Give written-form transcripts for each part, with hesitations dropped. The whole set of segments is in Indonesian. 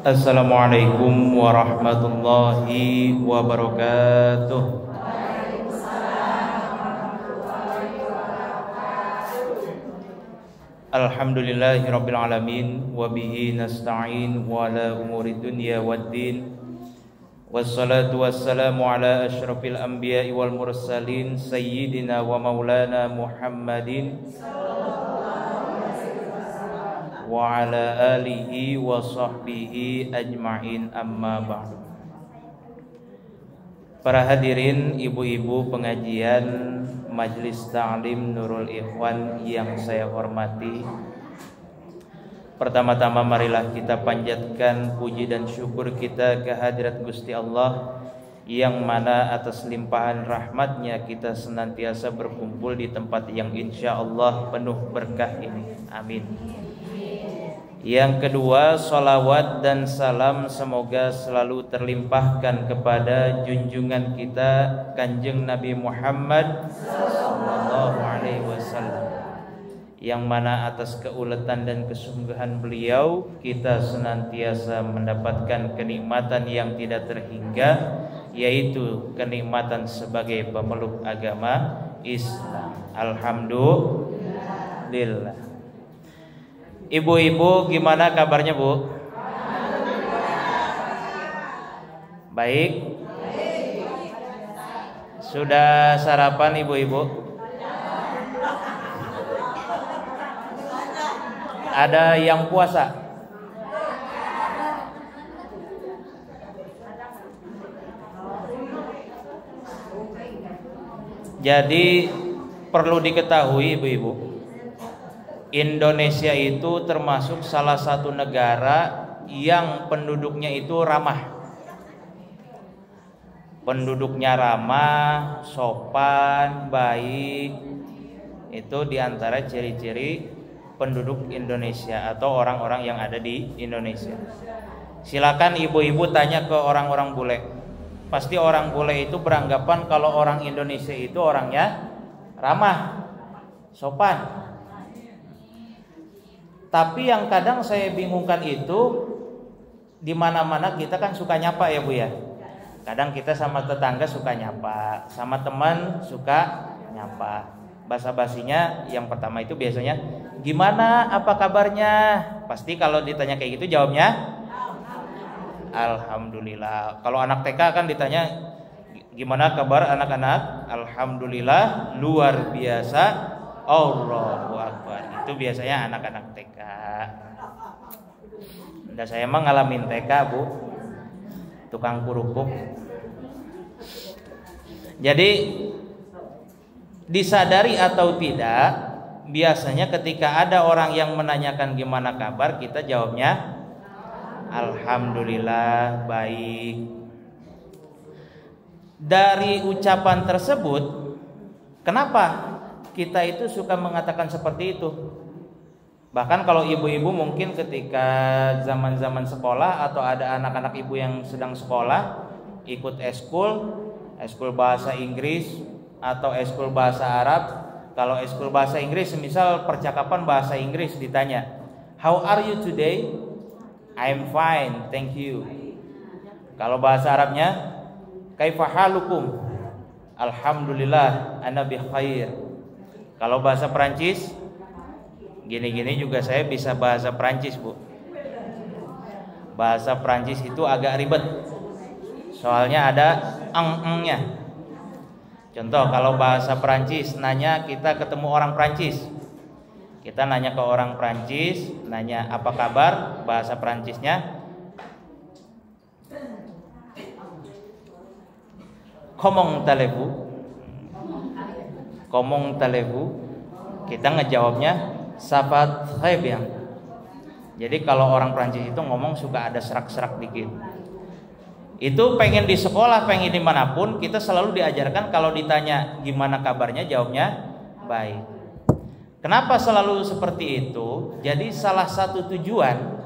Assalamualaikum warahmatullahi wabarakatuh. Alhamdulillahirabbil alamin wa bihi nasta'in wa ala umuri dunya waddin. Wassalatu wassalamu ala asyrafil anbiya'i wal mursalin sayyidina wa maulana Muhammadin wa ala alihi wa sahbihi ajma'in, amma ba'du. Para hadirin, ibu-ibu pengajian Majelis Ta'lim Nurul Ikhwan yang saya hormati, pertama-tama marilah kita panjatkan puji dan syukur kita kehadirat Gusti Allah, yang mana atas limpahan rahmatnya kita senantiasa berkumpul di tempat yang insya Allah penuh berkah ini. Amin. Yang kedua, salawat dan salam semoga selalu terlimpahkan kepada junjungan kita Kanjeng Nabi Muhammad sallallahu alaihi wasallam, yang mana atas keuletan dan kesungguhan beliau kita senantiasa mendapatkan kenikmatan yang tidak terhingga, yaitu kenikmatan sebagai pemeluk agama Islam. Alhamdulillah. Ibu-ibu, gimana kabarnya, Bu? Baik. Sudah sarapan, ibu-ibu? Ada yang puasa? Jadi perlu diketahui, ibu-ibu, Indonesia itu termasuk salah satu negara yang penduduknya itu ramah. Penduduknya ramah, sopan, baik. Itu diantara ciri-ciri penduduk Indonesia atau orang-orang yang ada di Indonesia. Silakan ibu-ibu tanya ke orang-orang bule. Pasti orang bule itu beranggapan kalau orang Indonesia itu orangnya ramah, sopan. Tapi yang kadang saya bingungkan itu, di mana-mana kita kan suka nyapa ya, Bu ya. Kadang kita sama tetangga suka nyapa, sama teman suka nyapa. Basa-basinya yang pertama itu biasanya, gimana, apa kabarnya? Pasti kalau ditanya kayak gitu jawabnya Alhamdulillah. Kalau anak TK kan ditanya, gimana kabar anak-anak? Alhamdulillah, luar biasa, Allahu Akbar. Itu biasanya anak-anak TK. Udah saya emang ngalamin TK, Bu. Tukang kerupuk. Jadi disadari atau tidak, biasanya ketika ada orang yang menanyakan gimana kabar, kita jawabnya Alhamdulillah, baik. Dari ucapan tersebut, kenapa kita itu suka mengatakan seperti itu? Bahkan kalau ibu-ibu mungkin ketika zaman-zaman sekolah atau ada anak-anak ibu yang sedang sekolah, ikut eskul bahasa Inggris atau eskul bahasa Arab. Kalau eskul bahasa Inggris, misal percakapan bahasa Inggris ditanya, how are you today? I'm fine, thank you. Kalau bahasa Arabnya, kaifa halukum? Alhamdulillah, ana bi khair. Kalau bahasa Perancis, gini-gini juga saya bisa bahasa Perancis, Bu. Bahasa Perancis itu agak ribet, soalnya ada eng-engnya. Contoh, kalau bahasa Perancis, nanya, kita ketemu orang Perancis, kita nanya ke orang Perancis, nanya apa kabar, bahasa Perancisnya comment allez-vous? Kita ngejawabnya ça va très bien. Jadi kalau orang Prancis itu ngomong suka ada serak-serak dikit. Itu pengen di sekolah, pengen dimanapun, kita selalu diajarkan kalau ditanya gimana kabarnya, jawabnya baik. Kenapa selalu seperti itu? Jadi salah satu tujuan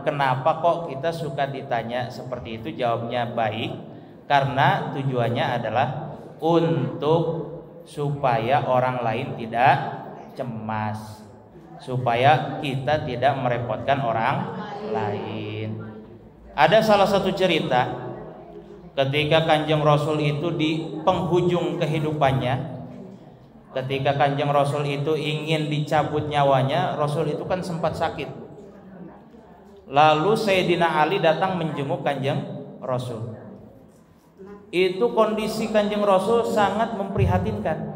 kenapa kok kita suka ditanya seperti itu, jawabnya baik, karena tujuannya adalah untuk supaya orang lain tidak cemas, supaya kita tidak merepotkan orang lain. Ada salah satu cerita ketika Kanjeng Rasul itu di penghujung kehidupannya, ketika Kanjeng Rasul itu ingin dicabut nyawanya, Rasul itu kan sempat sakit. Lalu Sayyidina Ali datang menjenguk Kanjeng Rasul. Itu kondisi Kanjeng Rasul sangat memprihatinkan.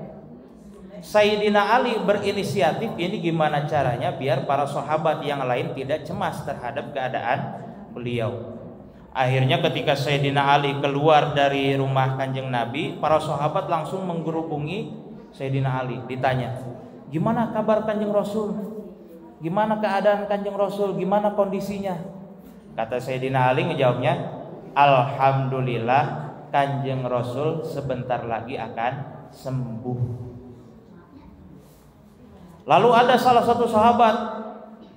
Sayyidina Ali berinisiatif, ini gimana caranya biar para sahabat yang lain tidak cemas terhadap keadaan beliau. Akhirnya ketika Sayyidina Ali keluar dari rumah Kanjeng Nabi, para sahabat langsung menggerubungi Sayyidina Ali. Ditanya, gimana kabar Kanjeng Rasul? Gimana keadaan Kanjeng Rasul? Gimana kondisinya? Kata Sayyidina Ali ngejawabnya, alhamdulillah Kanjeng Rasul sebentar lagi akan sembuh. Lalu ada salah satu sahabat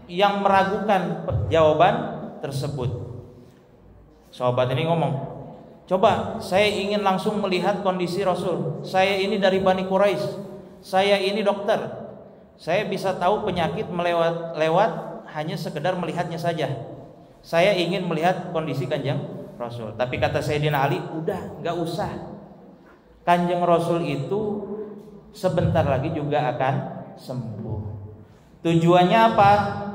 yang meragukan jawaban tersebut. Sahabat ini ngomong, coba saya ingin langsung melihat kondisi Rasul. Saya ini dari Bani Quraisy, saya ini dokter, saya bisa tahu penyakit lewat hanya sekedar melihatnya saja. Saya ingin melihat kondisi Kanjeng Rasul. Tapi kata Sayyidina Ali, udah gak usah, Kanjeng Rasul itu sebentar lagi juga akan sembuh. Tujuannya apa?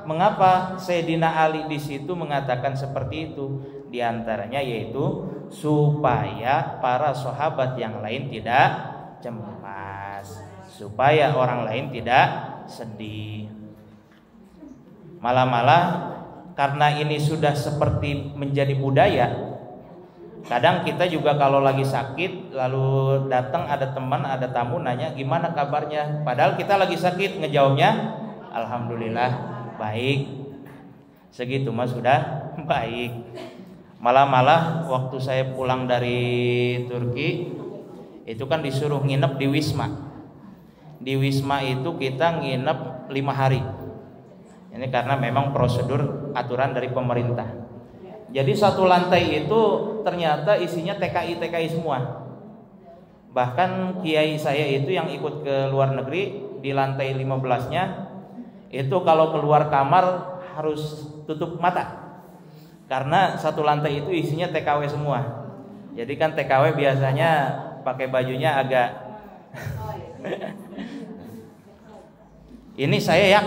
Mengapa Sayyidina Ali di situ mengatakan seperti itu? Di antaranya yaitu supaya para sahabat yang lain tidak cemas, supaya orang lain tidak sedih. Malah karena ini sudah seperti menjadi budaya. Kadang kita juga kalau lagi sakit, lalu datang ada teman, ada tamu nanya gimana kabarnya, padahal kita lagi sakit, ngejawabnya alhamdulillah baik. Segitu mas sudah baik. Malah waktu saya pulang dari Turki itu kan disuruh nginep di Wisma. Di Wisma itu kita nginep 5 hari. Ini karena memang prosedur aturan dari pemerintah. Jadi satu lantai itu ternyata isinya TKI semua. Bahkan kiai saya itu yang ikut ke luar negeri, di lantai 15-nya itu kalau keluar kamar harus tutup mata. Karena satu lantai itu isinya TKW semua. Jadi kan TKW biasanya pakai bajunya agak Ini saya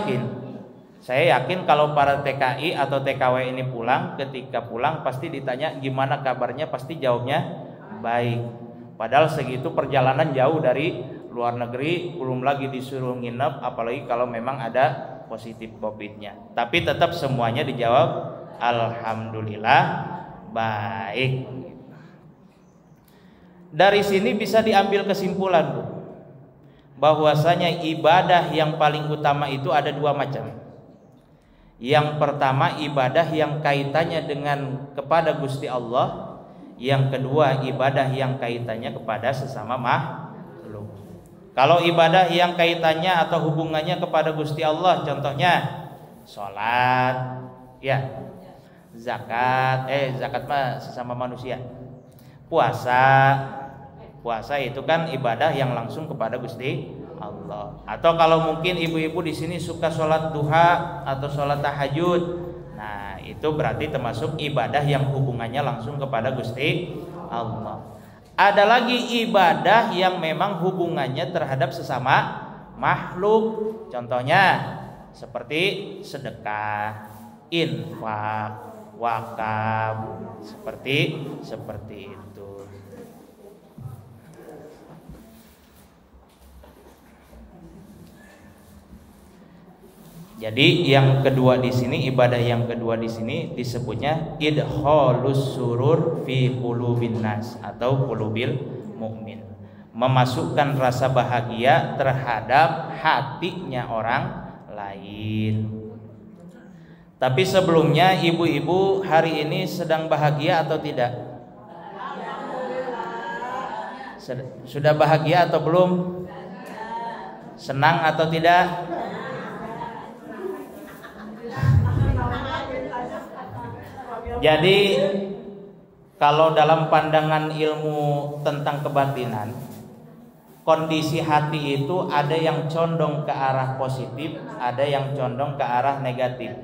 yakin kalau para TKI atau TKW ini pulang, ketika pulang pasti ditanya gimana kabarnya, pasti jawabnya baik. Padahal segitu perjalanan jauh dari luar negeri, belum lagi disuruh nginep, apalagi kalau memang ada positif COVID-nya. Tapi tetap semuanya dijawab alhamdulillah baik. Dari sini bisa diambil kesimpulan, Bu, bahwasanya ibadah yang paling utama itu ada 2 macam. Yang pertama ibadah yang kaitannya dengan kepada Gusti Allah. Yang kedua ibadah yang kaitannya kepada sesama makhluk. Kalau ibadah yang kaitannya atau hubungannya kepada Gusti Allah, contohnya sholat, ya, zakat mah sesama manusia. Puasa itu kan ibadah yang langsung kepada Gusti Allah. Atau kalau mungkin ibu-ibu di sini suka sholat duha atau sholat tahajud, nah itu berarti termasuk ibadah yang hubungannya langsung kepada Gusti Allah. Ada lagi ibadah yang memang hubungannya terhadap sesama makhluk. Contohnya seperti sedekah, infak, wakaf, seperti itu. Jadi yang kedua di sini, ibadah yang kedua di sini disebutnya idkhalus surur fi qulubin nas atau qulubil mukmin. Memasukkan rasa bahagia terhadap hatinya orang lain. Tapi sebelumnya ibu-ibu hari ini sedang bahagia atau tidak? Sudah bahagia atau belum? Senang atau tidak? Jadi kalau dalam pandangan ilmu tentang kebatinan, kondisi hati itu ada yang condong ke arah positif, ada yang condong ke arah negatif.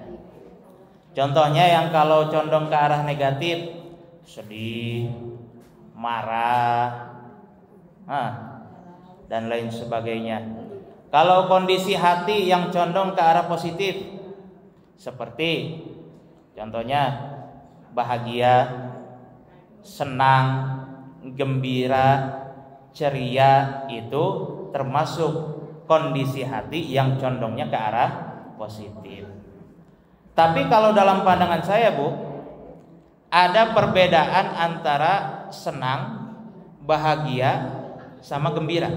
Contohnya yang kalau condong ke arah negatif, sedih, marah, dan lain sebagainya. Kalau kondisi hati yang condong ke arah positif, seperti contohnya bahagia, senang, gembira, ceria, itu termasuk kondisi hati yang condongnya ke arah positif. Tapi kalau dalam pandangan saya, Bu, ada perbedaan antara senang, bahagia, sama gembira.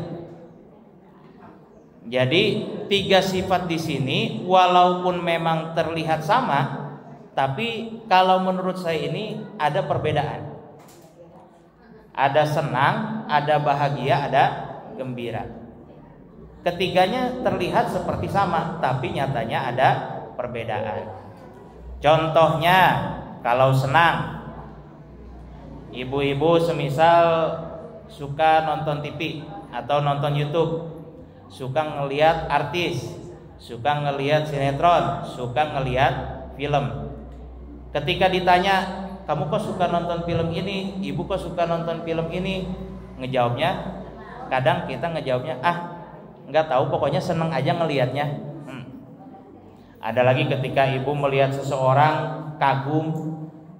Jadi 3 sifat di sini walaupun memang terlihat sama, tapi kalau menurut saya ini ada perbedaan. Ada senang, ada bahagia, ada gembira. Ketiganya terlihat seperti sama, tapi nyatanya ada perbedaan. Contohnya, kalau senang, ibu-ibu semisal suka nonton TV atau nonton YouTube, suka ngelihat artis, suka ngelihat sinetron, suka ngelihat film. Ketika ditanya, kamu kok suka nonton film ini, ibu kok suka nonton film ini, ngejawabnya, kadang kita ngejawabnya, nggak tahu, pokoknya seneng aja ngelihatnya. Ada lagi ketika ibu melihat seseorang, kagum,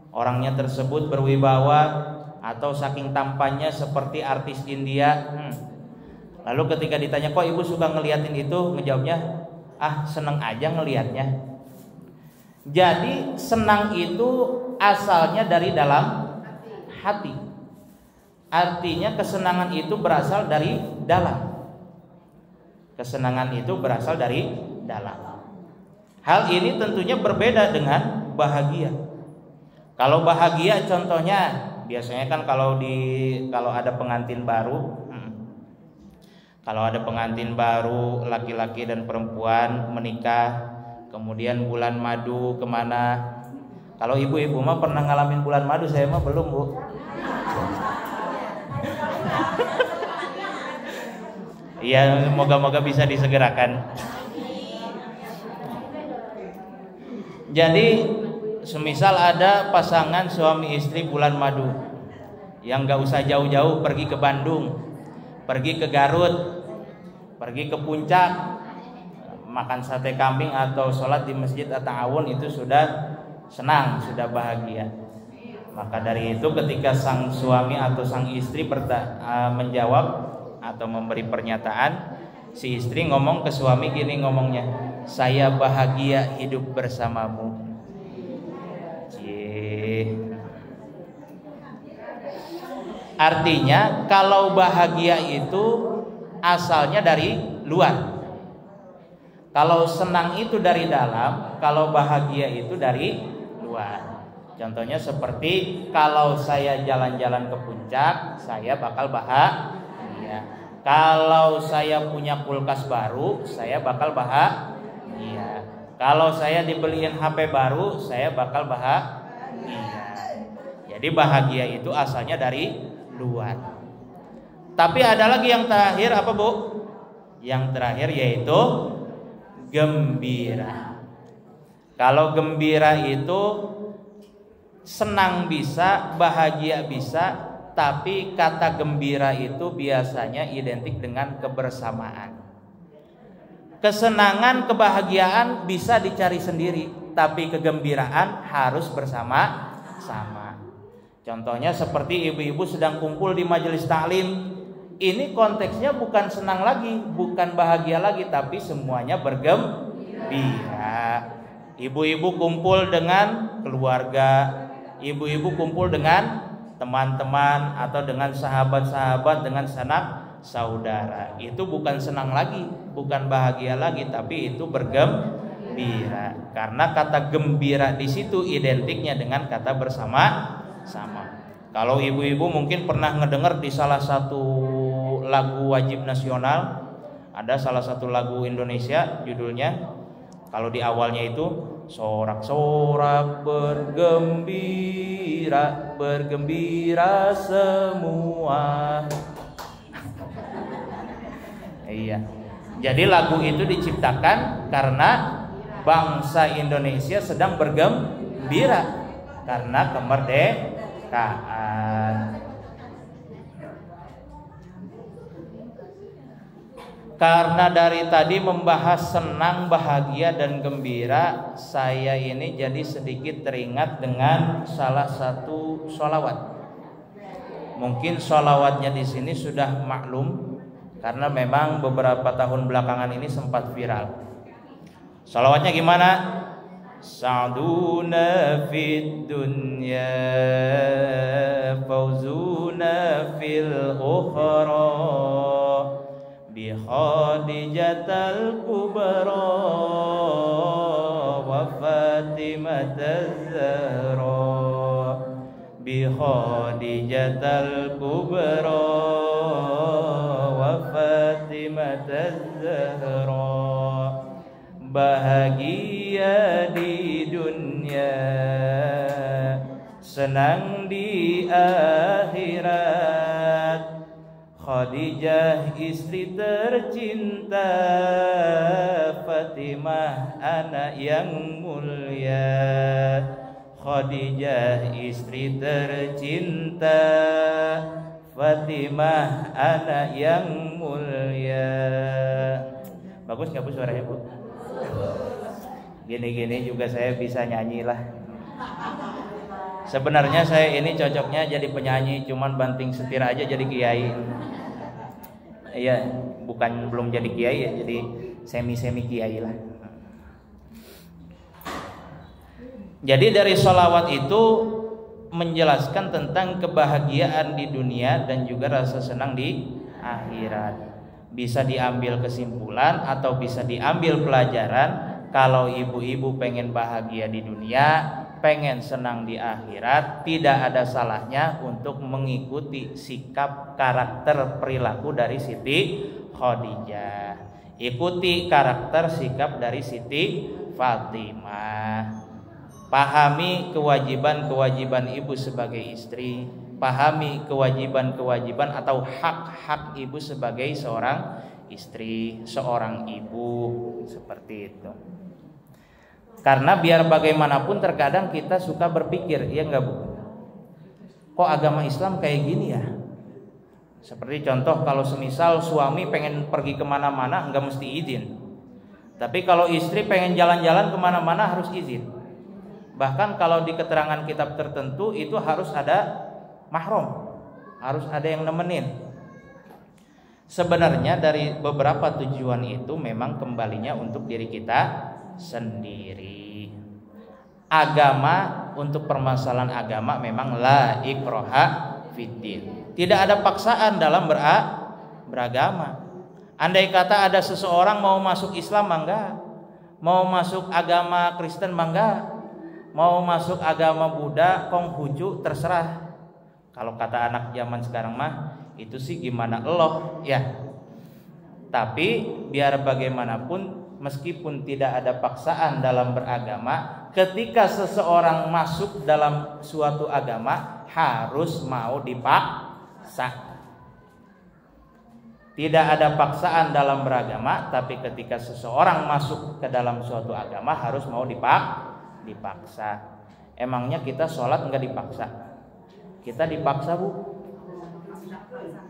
orangnya tersebut berwibawa atau saking tampannya seperti artis India. Lalu ketika ditanya, kok ibu suka ngeliatin itu, ngejawabnya, seneng aja ngelihatnya. Jadi senang itu asalnya dari dalam hati. Artinya kesenangan itu berasal dari dalam. Kesenangan itu berasal dari dalam. Hal ini tentunya berbeda dengan bahagia. Kalau bahagia contohnya, biasanya kan kalau ada pengantin baru, laki-laki dan perempuan menikah, kemudian bulan madu kemana? Kalau ibu-ibu mah pernah ngalamin bulan madu, saya mah belum, Bu. Iya, moga-moga bisa disegerakan. Jadi semisal ada pasangan suami istri bulan madu, yang gak usah jauh-jauh pergi ke Bandung, pergi ke Garut, pergi ke Puncak, makan sate kambing atau sholat di Masjid At-Ta'awun, itu sudah senang, sudah bahagia. Maka dari itu ketika sang suami atau sang istri menjawab atau memberi pernyataan, si istri ngomong ke suami gini ngomongnya, saya bahagia hidup bersamamu. Artinya kalau bahagia itu asalnya dari luar. Kalau senang itu dari dalam, kalau bahagia itu dari luar. Contohnya seperti kalau saya jalan-jalan ke puncak, saya bakal bahagia. Kalau saya punya kulkas baru, saya bakal bahagia. Kalau saya dibeliin HP baru, saya bakal bahagia. Jadi bahagia itu asalnya dari luar. Tapi ada lagi yang terakhir, apa, Bu? Yang terakhir yaitu gembira. Kalau gembira itu senang bisa, bahagia bisa, tapi kata gembira itu biasanya identik dengan kebersamaan. Kesenangan, kebahagiaan bisa dicari sendiri, tapi kegembiraan harus bersama-sama. Contohnya seperti ibu-ibu sedang kumpul di majelis taklim. Ini konteksnya bukan senang lagi, bukan bahagia lagi, tapi semuanya bergembira. Ibu-ibu kumpul dengan keluarga, ibu-ibu kumpul dengan teman-teman atau dengan sahabat-sahabat, dengan sanak saudara. Itu bukan senang lagi, bukan bahagia lagi, tapi itu bergembira. Karena kata gembira di situ identiknya dengan kata bersama-sama. Kalau ibu-ibu mungkin pernah ngedengar di salah satu lagu wajib nasional, ada salah satu lagu Indonesia judulnya, kalau di awalnya itu sorak-sorak bergembira, bergembira semua. Iya. Jadi lagu itu diciptakan karena bangsa Indonesia sedang bergembira karena kemerdekaan. Karena dari tadi membahas senang, bahagia dan gembira, saya ini jadi sedikit teringat dengan salah satu sholawat. Mungkin sholawatnya di sini sudah maklum karena memang beberapa tahun belakangan ini sempat viral. Sholawatnya gimana? Sa'duna fid dunya fawzuna fil ukhra bi Khadijatal Kubra wa Fatimataz Zahra bi Khadijatal Kubra wa Fatimataz Zahra. Bahagia di dunia, senang di akhirat. Khadijah istri tercinta, Fatimah anak yang mulia. Khadijah istri tercinta, Fatimah anak yang mulia. Bagus nggak Bu suaranya Bu? Gini-gini juga saya bisa nyanyi lah. Sebenarnya saya ini cocoknya jadi penyanyi, cuman banting setir aja jadi kiai. Iya, belum jadi kiai ya, jadi semi kiai lah. Jadi dari sholawat itu menjelaskan tentang kebahagiaan di dunia dan juga rasa senang di akhirat. Bisa diambil kesimpulan atau bisa diambil pelajaran, kalau ibu-ibu pengen bahagia di dunia, pengen senang di akhirat, tidak ada salahnya untuk mengikuti sikap, karakter, perilaku dari Siti Khadijah. Ikuti karakter, sikap dari Siti Fatimah. Pahami kewajiban-kewajiban ibu sebagai istri, pahami kewajiban-kewajiban atau hak-hak ibu sebagai seorang istri, seorang ibu, seperti itu. Karena biar bagaimanapun terkadang kita suka berpikir, ya enggak Bu? Kok agama Islam kayak gini ya? Seperti contoh kalau semisal suami pengen pergi kemana-mana enggak mesti izin. Tapi kalau istri pengen jalan-jalan kemana-mana harus izin. Bahkan kalau di keterangan kitab tertentu itu harus ada mahram, harus ada yang nemenin. Sebenarnya dari beberapa tujuan itu memang kembalinya untuk diri kita sendiri. Agama, untuk permasalahan agama memang la ikraha fiddin. Tidak ada paksaan dalam beragama. Andai kata ada seseorang mau masuk Islam mangga, mau masuk agama Kristen mangga, mau masuk agama Buddha, Konghucu, terserah. Kalau kata anak zaman sekarang mah itu sih gimana Allah ya. Tapi biar bagaimanapun, meskipun tidak ada paksaan dalam beragama, ketika seseorang masuk dalam suatu agama harus mau dipaksa. Tidak ada paksaan dalam beragama, tapi ketika seseorang masuk ke dalam suatu agama harus mau dipaksa. Emangnya kita sholat enggak dipaksa? Kita dipaksa Bu?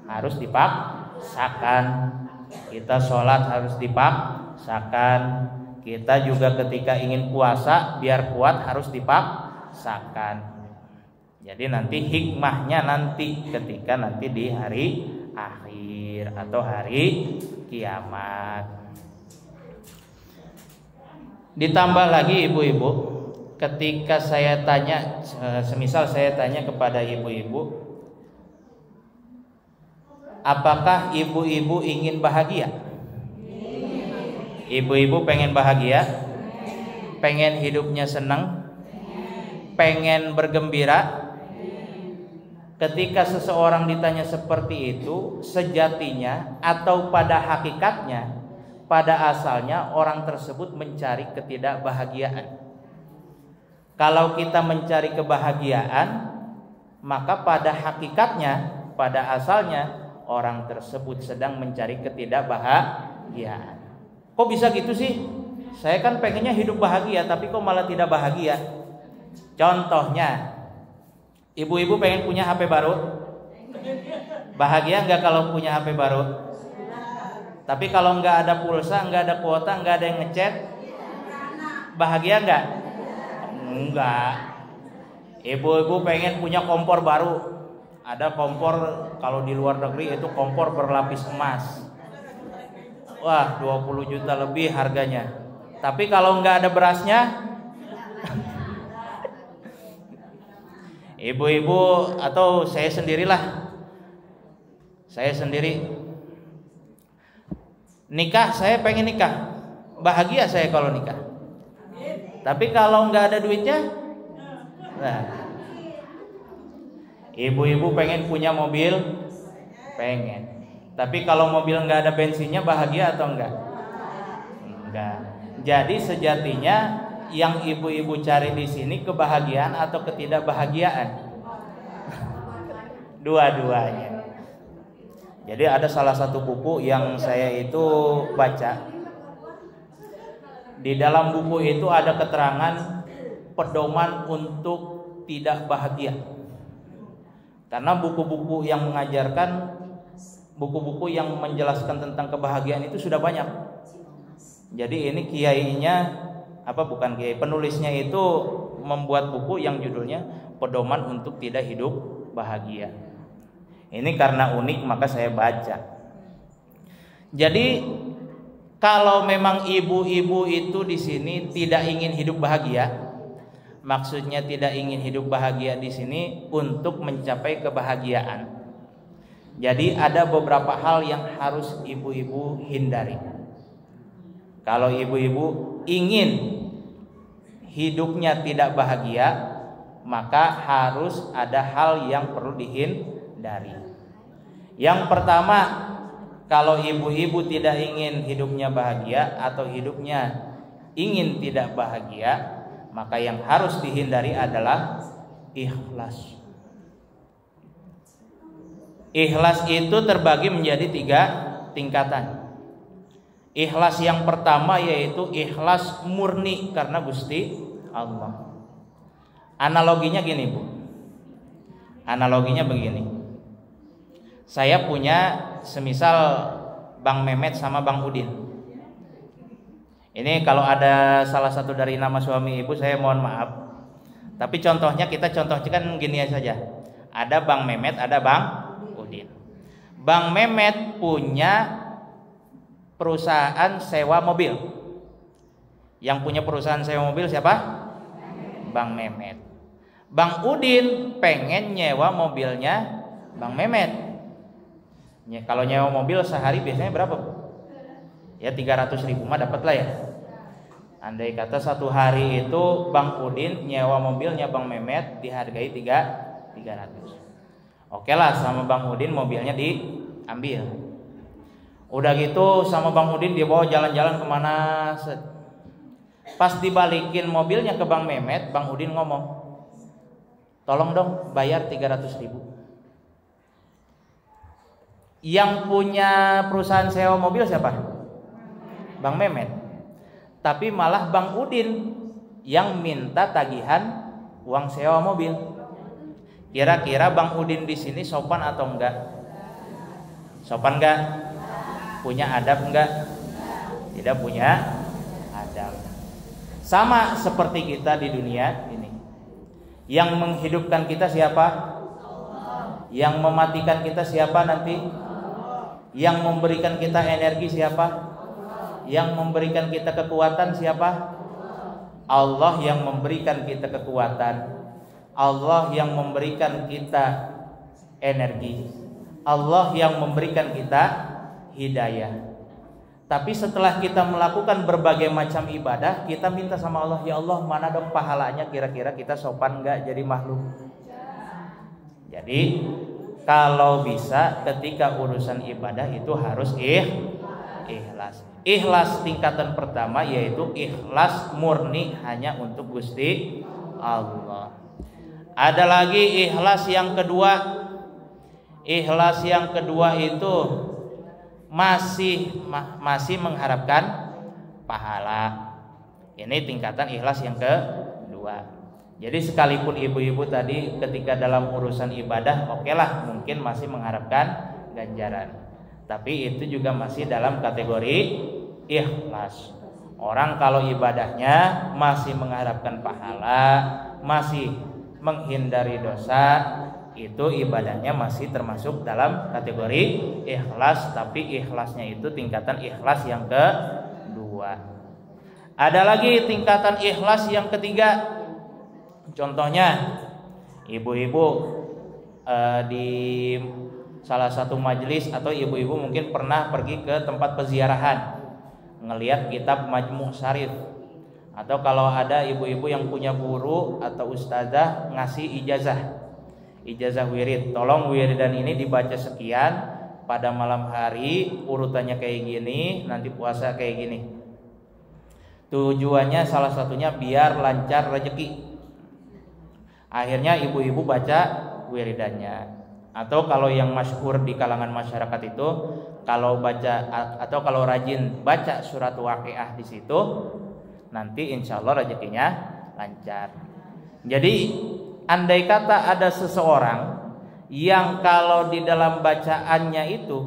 Harus dipaksakan. Kita sholat harus dipaksakan. Kita juga ketika ingin puasa biar kuat harus dipaksakan. Jadi nanti hikmahnya nanti ketika nanti di hari akhir atau hari kiamat. Ditambah lagi ibu-ibu, ketika saya tanya, semisal saya tanya kepada ibu-ibu, apakah ibu-ibu ingin bahagia? Ibu-ibu pengen bahagia? Pengen hidupnya senang? Pengen bergembira? Ketika seseorang ditanya seperti itu, sejatinya atau pada hakikatnya, pada asalnya orang tersebut mencari ketidakbahagiaan. Kalau kita mencari kebahagiaan, maka pada hakikatnya, pada asalnya orang tersebut sedang mencari ketidakbahagiaan. Kok bisa gitu sih? Saya kan pengennya hidup bahagia, tapi kok malah tidak bahagia. Contohnya, ibu-ibu pengen punya HP baru. Bahagia nggak kalau punya HP baru? Tapi kalau nggak ada pulsa, nggak ada kuota, nggak ada yang ngechat, bahagia nggak? Enggak. Ibu-ibu pengen punya kompor baru. Ada kompor, kalau di luar negeri itu kompor berlapis emas. Wah, 20 juta lebih harganya. Tapi kalau nggak ada berasnya, ibu-ibu atau saya sendirilah. Saya sendiri nikah, saya pengen nikah. Bahagia saya kalau nikah. Tapi kalau nggak ada duitnya, nah, ibu-ibu pengen punya mobil, pengen. Tapi kalau mobil nggak ada bensinnya, bahagia atau enggak? Enggak. Jadi sejatinya yang ibu-ibu cari di sini kebahagiaan atau ketidakbahagiaan? Dua-duanya. Jadi ada salah satu buku yang saya itu baca. Di dalam buku itu ada keterangan pedoman untuk tidak bahagia. Karena buku-buku yang mengajarkan, buku-buku yang menjelaskan tentang kebahagiaan itu sudah banyak. Jadi ini kiainya, bukan kiai, penulisnya itu membuat buku yang judulnya Pedoman untuk Tidak Hidup Bahagia. Ini karena unik maka saya baca. Jadi kalau memang ibu-ibu itu di sini tidak ingin hidup bahagia, maksudnya tidak ingin hidup bahagia di sini untuk mencapai kebahagiaan. Jadi ada beberapa hal yang harus ibu-ibu hindari. Kalau ibu-ibu ingin hidupnya tidak bahagia, maka harus ada hal yang perlu dihindari. Yang pertama, kalau ibu-ibu tidak ingin hidupnya bahagia atau hidupnya ingin tidak bahagia, maka yang harus dihindari adalah ikhlas. Ikhlas itu terbagi menjadi 3 tingkatan. Ikhlas yang pertama yaitu ikhlas murni karena Gusti Allah. Analoginya gini, Bu. Analoginya begini. Saya punya semisal Bang Mehmet sama Bang Udin. Ini kalau ada salah satu dari nama suami ibu saya mohon maaf. Tapi contohnya kita contohkan gini saja. Ada Bang Mehmet, ada Bang Udin. Bang Mehmet punya perusahaan sewa mobil. Yang punya perusahaan sewa mobil siapa? Bang Mehmet. Bang Udin pengen nyewa mobilnya Bang Mehmet. Kalau nyewa mobil sehari biasanya berapa? Ya 300.000 mah dapat lah ya. Andai kata satu hari itu Bang Udin nyewa mobilnya Bang Mehmet dihargai 300. Oke lah, sama Bang Udin mobilnya diambil. Udah gitu sama Bang Udin dibawa jalan-jalan kemana. Pas dibalikin mobilnya ke Bang Mehmet, Bang Udin ngomong, tolong dong bayar 300.000. Yang punya perusahaan sewa mobil siapa? Bang Mehmet. Tapi malah Bang Udin yang minta tagihan uang sewa mobil. Kira-kira Bang Udin di sini sopan atau enggak? Sopan enggak? Punya adab enggak? Tidak punya adab. Sama seperti kita di dunia ini. Yang menghidupkan kita siapa? Allah. Yang mematikan kita siapa nanti? Allah. Yang memberikan kita energi siapa? Allah. Yang memberikan kita kekuatan siapa? Allah. Allah yang memberikan kita kekuatan. Allah yang memberikan kita energi. Allah yang memberikan kita hidayah. Tapi setelah kita melakukan berbagai macam ibadah, kita minta sama Allah, ya Allah mana dong pahalanya, kira-kira kita sopan enggak jadi makhluk? Jadi kalau bisa ketika urusan ibadah itu harus ikhlas. Ikhlas tingkatan pertama yaitu ikhlas murni hanya untuk Gusti Allah. Ada lagi ikhlas yang kedua. Ikhlas yang kedua itu masih mengharapkan pahala. Ini tingkatan ikhlas yang kedua. Jadi sekalipun ibu-ibu tadi ketika dalam urusan ibadah okelah mungkin masih mengharapkan ganjaran, tapi itu juga masih dalam kategori ikhlas. Orang kalau ibadahnya masih mengharapkan pahala, masih menghindari dosa, itu ibadahnya masih termasuk dalam kategori ikhlas, tapi ikhlasnya itu tingkatan ikhlas yang kedua. Ada lagi tingkatan ikhlas yang ketiga. Contohnya ibu-ibu di salah satu majelis atau ibu-ibu mungkin pernah pergi ke tempat peziarahan, ngelihat kitab Majmu' Syarif, atau kalau ada ibu-ibu yang punya guru atau ustazah ngasih ijazah wirid, tolong wiridan ini dibaca sekian pada malam hari, urutannya kayak gini, nanti puasa kayak gini. Tujuannya salah satunya biar lancar rezeki. Akhirnya ibu-ibu baca wiridannya. Atau kalau yang masyhur di kalangan masyarakat itu, kalau baca atau kalau rajin baca surat Waqiah di situ, nanti insya Allah rezekinya lancar. Jadi andai kata ada seseorang yang kalau di dalam bacaannya itu,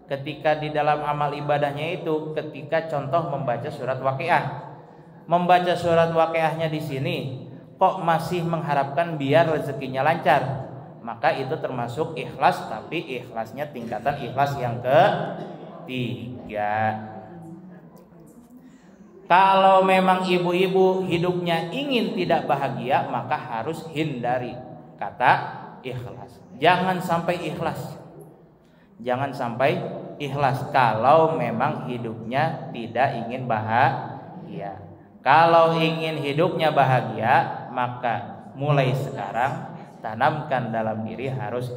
ketika di dalam amal ibadahnya itu, ketika contoh membaca surat Waqiah, membaca surat Waqiahnya di sini kok masih mengharapkan biar rezekinya lancar, maka itu termasuk ikhlas, tapi ikhlasnya tingkatan ikhlas yang ketiga. Kalau memang ibu-ibu hidupnya ingin tidak bahagia, maka harus hindari kata ikhlas. Jangan sampai ikhlas. Jangan sampai ikhlas kalau memang hidupnya tidak ingin bahagia. Kalau ingin hidupnya bahagia, maka mulai sekarang tanamkan dalam diri harus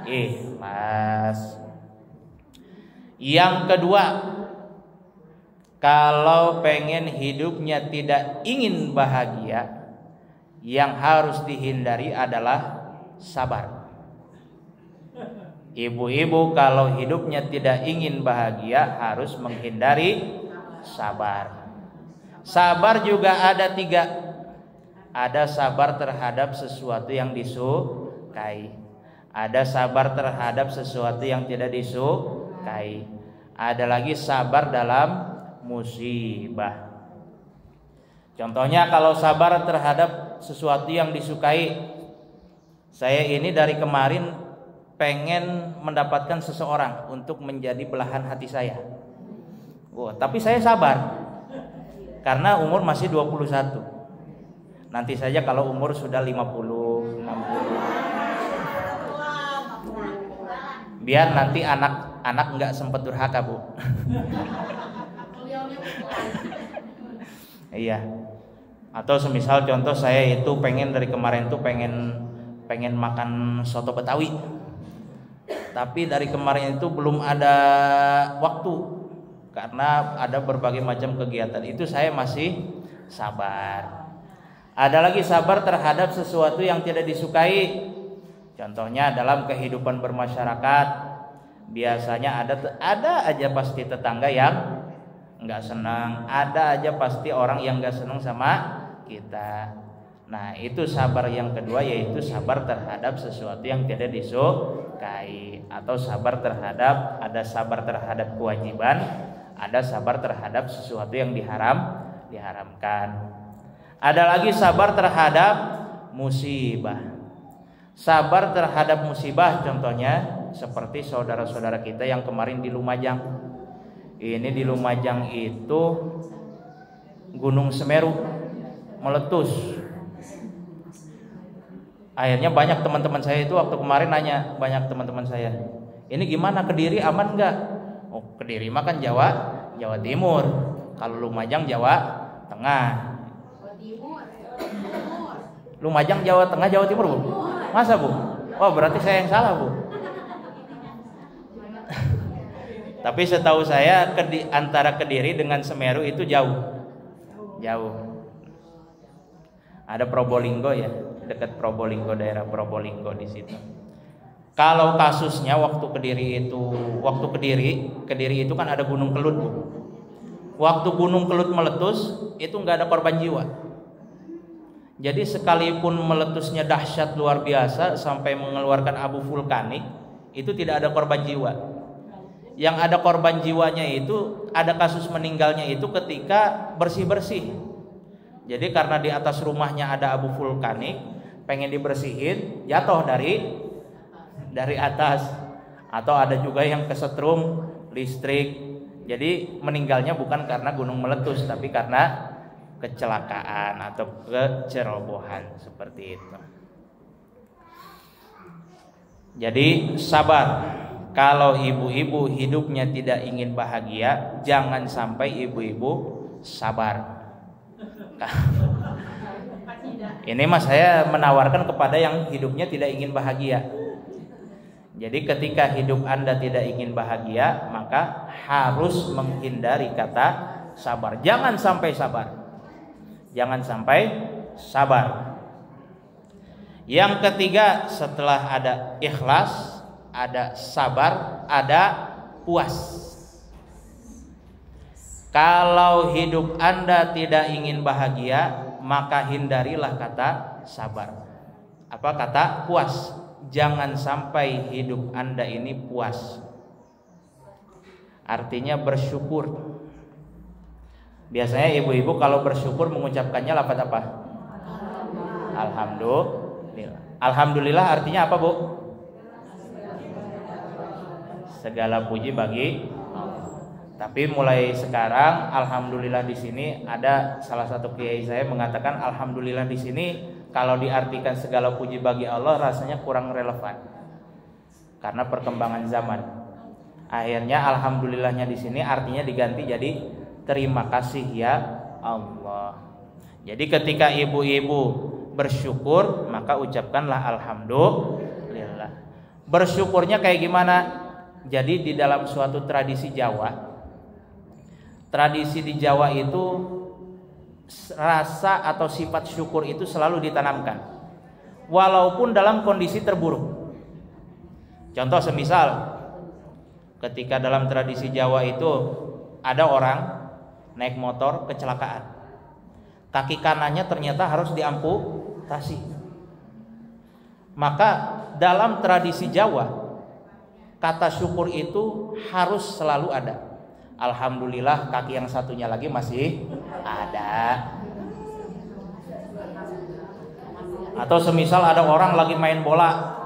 ikhlas. Yang kedua, kalau pengen hidupnya tidak ingin bahagia, yang harus dihindari adalah sabar. Ibu-ibu kalau hidupnya tidak ingin bahagia harus menghindari sabar. Sabar juga ada 3. Ada sabar terhadap sesuatu yang disukai, ada sabar terhadap sesuatu yang tidak disukai, ada lagi sabar dalam musibah. Contohnya kalau sabar terhadap sesuatu yang disukai, saya ini dari kemarin pengen mendapatkan seseorang untuk menjadi belahan hati saya. Tapi saya sabar karena umur masih 21. Nanti saja kalau umur sudah 50, 60, biar nanti anak nggak sempat durhaka, Bu. Iya. Atau semisal contoh saya itu pengen dari kemarin tuh pengen makan soto Betawi, tapi dari kemarin itu belum ada waktu karena ada berbagai macam kegiatan. Itu saya masih sabar. Ada lagi sabar terhadap sesuatu yang tidak disukai. Contohnya dalam kehidupan bermasyarakat, biasanya ada aja pasti tetangga yang nggak senang, ada aja pasti orang yang nggak senang sama kita. Nah, itu sabar yang kedua, yaitu sabar terhadap sesuatu yang tidak disukai, atau sabar terhadap, ada sabar terhadap kewajiban, ada sabar terhadap sesuatu yang diharamkan. Ada lagi sabar terhadap musibah. Sabar terhadap musibah contohnya seperti saudara-saudara kita yang kemarin di Lumajang. Ini di Lumajang itu Gunung Semeru meletus. Akhirnya banyak teman-teman saya itu waktu kemarin nanya, banyak teman-teman saya, ini gimana, Kediri aman nggak? Oh, Kediri mah kan Jawa Timur. Kalau Lumajang Jawa Tengah. Lumajang Jawa Tengah, Jawa Timur, Bu? Masa, Bu? Oh, berarti saya yang salah, Bu. Tapi setahu saya antara Kediri dengan Semeru itu jauh. Ada Probolinggo ya, dekat Probolinggo, daerah Probolinggo di situ. Kalau kasusnya waktu Kediri itu kan ada Gunung Kelut, Bu. Waktu Gunung Kelut meletus itu nggak ada korban jiwa. Jadi sekalipun meletusnya dahsyat luar biasa sampai mengeluarkan abu vulkanik, itu tidak ada korban jiwa. Yang ada korban jiwanya itu, ada kasus meninggalnya itu ketika bersih-bersih. Jadi karena di atas rumahnya ada abu vulkanik, pengen dibersihin, jatuh dari atas. Atau ada juga yang kesetrum listrik. Jadi meninggalnya bukan karena gunung meletus, tapi karena kecelakaan atau kecerobohan seperti itu. Jadi sabar. Kalau ibu-ibu hidupnya tidak ingin bahagia, jangan sampai ibu-ibu sabar. Ini mas saya menawarkan kepada yang hidupnya tidak ingin bahagia. Jadi ketika hidup Anda tidak ingin bahagia, maka harus menghindari kata sabar. Jangan sampai sabar. Jangan sampai sabar. Yang ketiga, setelah ada ikhlas, ada sabar, ada puas. Kalau hidup Anda tidak ingin bahagia, maka hindarilah kata sabar. Apa kata puas? Jangan sampai hidup Anda ini puas. Artinya bersyukur. Biasanya ibu-ibu kalau bersyukur mengucapkannya lafaz apa? Alhamdulillah. Alhamdulillah artinya apa, Bu? Segala puji bagi Allah. Tapi mulai sekarang alhamdulillah di sini ada salah satu kiai saya mengatakan alhamdulillah di sini kalau diartikan segala puji bagi Allah rasanya kurang relevan. Karena perkembangan zaman. Akhirnya alhamdulillahnya di sini artinya diganti jadi terima kasih ya Allah. Jadi ketika ibu-ibu bersyukur, maka ucapkanlah alhamdulillah. Bersyukurnya kayak gimana? Jadi di dalam suatu tradisi Jawa, tradisi di Jawa itu rasa atau sifat syukur itu selalu ditanamkan, walaupun dalam kondisi terburuk. Contoh semisal, ketika dalam tradisi Jawa itu ada orang naik motor kecelakaan, kaki kanannya ternyata harus diamputasi. Maka dalam tradisi Jawa kata syukur itu harus selalu ada. Alhamdulillah kaki yang satunya lagi masih ada. Atau semisal ada orang lagi main bola,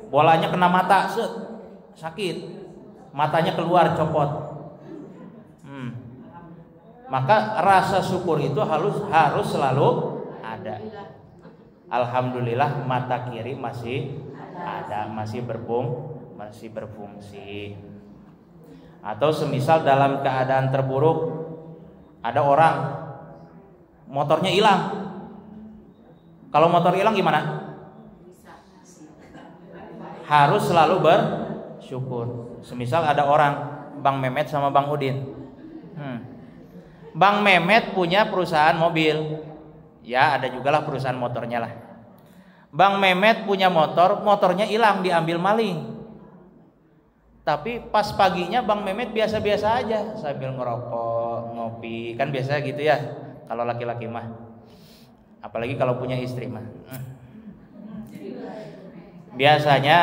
bolanya kena mata, sakit, matanya keluar copot. Maka rasa syukur itu harus selalu ada. Alhamdulillah mata kiri masih ada, masih berfungsi. Atau semisal dalam keadaan terburuk, ada orang motornya hilang. Kalau motor hilang gimana? Harus selalu bersyukur. Semisal ada orang, Bang Mehmet sama Bang Udin. Bang Mehmet punya perusahaan mobil. Ya ada juga lah perusahaan motornya lah. Bang Mehmet punya motor, motornya hilang diambil maling. Tapi pas paginya Bang Mehmet biasa-biasa aja sambil ngerokok, ngopi. Kan biasa gitu ya kalau laki-laki mah. Apalagi kalau punya istri mah. Biasanya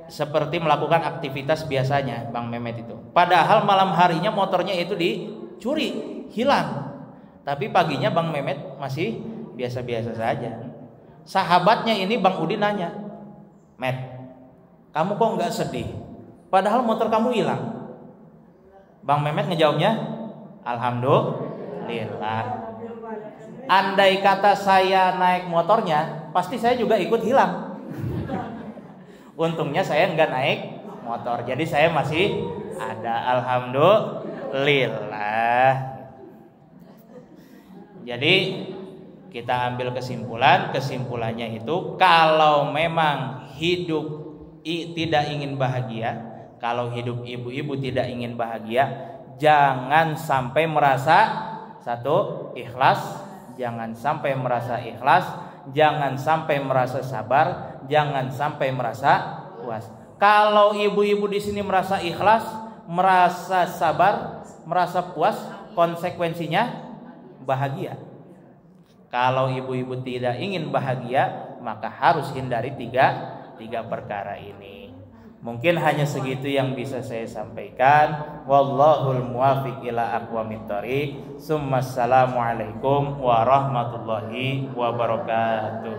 seperti melakukan aktivitas biasanya Bang Mehmet itu. Padahal malam harinya motornya itu dicuri, hilang. Tapi paginya Bang Mehmet masih biasa-biasa saja. Sahabatnya ini Bang Udin nanya, Met, kamu kok nggak sedih? Padahal motor kamu hilang. Bang Mehmet ngejawabnya, Alhamdulillah. Andai kata saya naik motornya, pasti saya juga ikut hilang. Untungnya saya nggak naik motor, jadi saya masih ada. Alhamdulillah. Jadi kita ambil kesimpulannya itu kalau memang hidup tidak ingin bahagia, kalau hidup ibu-ibu tidak ingin bahagia, jangan sampai merasa ikhlas, jangan sampai merasa ikhlas, jangan sampai merasa sabar, jangan sampai merasa puas. Kalau ibu-ibu di sini merasa ikhlas, merasa sabar, merasa puas, konsekuensinya bahagia. Kalau ibu-ibu tidak ingin bahagia, maka harus hindari tiga perkara ini. Mungkin hanya segitu yang bisa saya sampaikan. Wallahul muwaffiq ila aqwamit thoriq. Assalamualaikum warahmatullahi wabarakatuh.